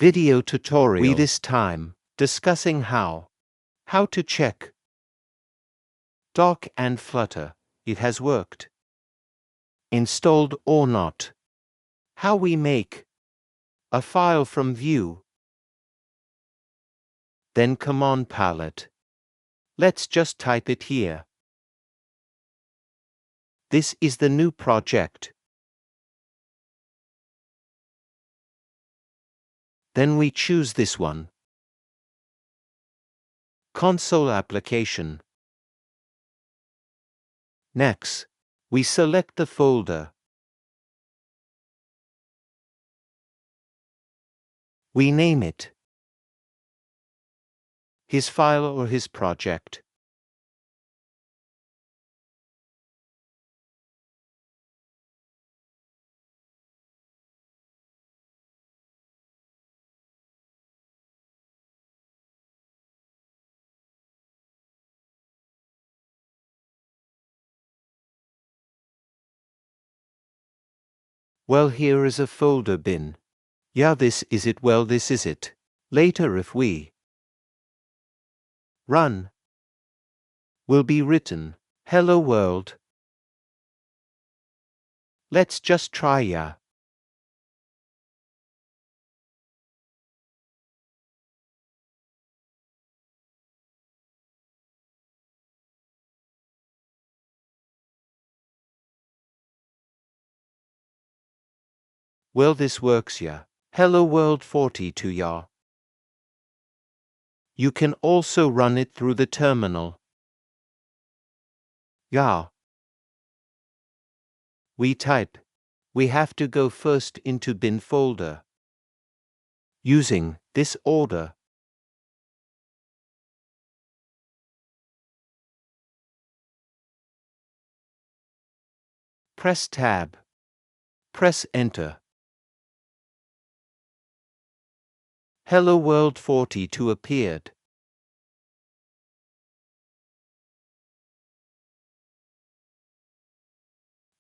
Video tutorial. We this time discussing how to check Dart and Flutter. It has worked, installed or not. How we make a file from view, then command palette. Let's just type it here. This is the new project. Then we choose this one. Console application. Next, we select the folder. We name it his file or his project. Well, here is a folder bin. Yeah, this is it. Well, this is it. Later, if we run, will be written, hello world. Let's just try, yeah. Well, this works, yeah. Hello world 42, yeah. You can also run it through the terminal. Yeah. We type. We have to go first into bin folder. Using this order. Press tab. Press enter. Hello world 42 appeared.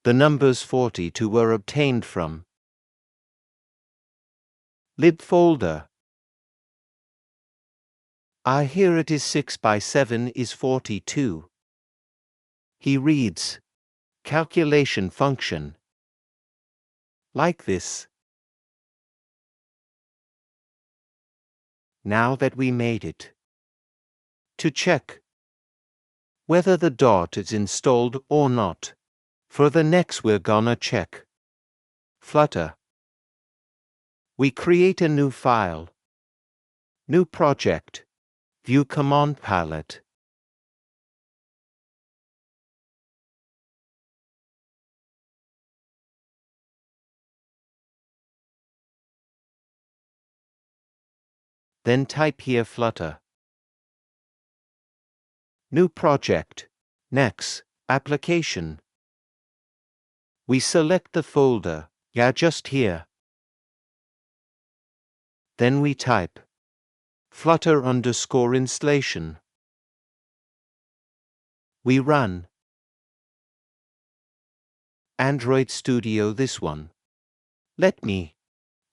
The numbers 42 were obtained from lib folder. Here it is 6 by 7 is 42. He reads calculation function like this. Now that we made it, to check whether the Dart is installed or not, for the next we're gonna check Flutter. We create a new file, new project, view command palette. Then type here Flutter. New project. Next, application. We select the folder, yeah, just here. Then we type Flutter _installation. We run Android Studio, this one. Let me.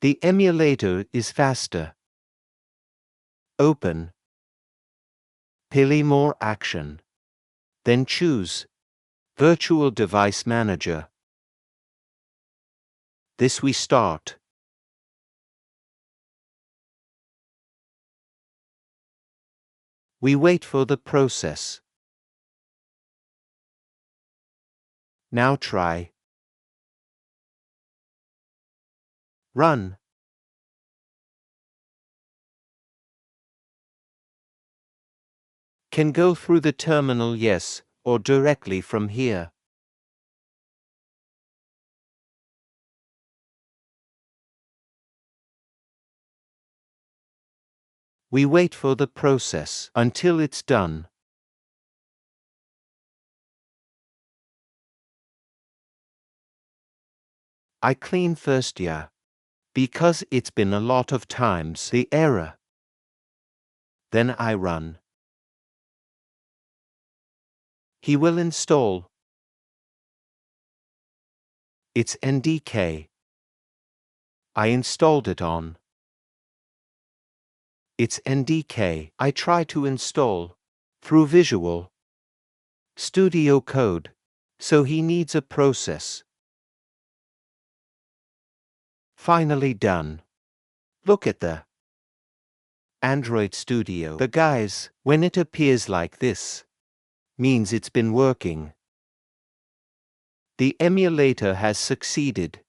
The emulator is faster. Open. Pili more action. Then choose Virtual Device Manager. This we start. We wait for the process. Now try. Run. Can go through the terminal, yes, or directly from here. We wait for the process until it's done. I clean first, yeah, because it's been a lot of times the error. Then I run. He will install. It's NDK. I installed it on It's NDK I try to install through Visual Studio Code, so he needs a process. Finally done. Look at the Android Studio. The guys, when it appears like this, means it's been working. The emulator has succeeded.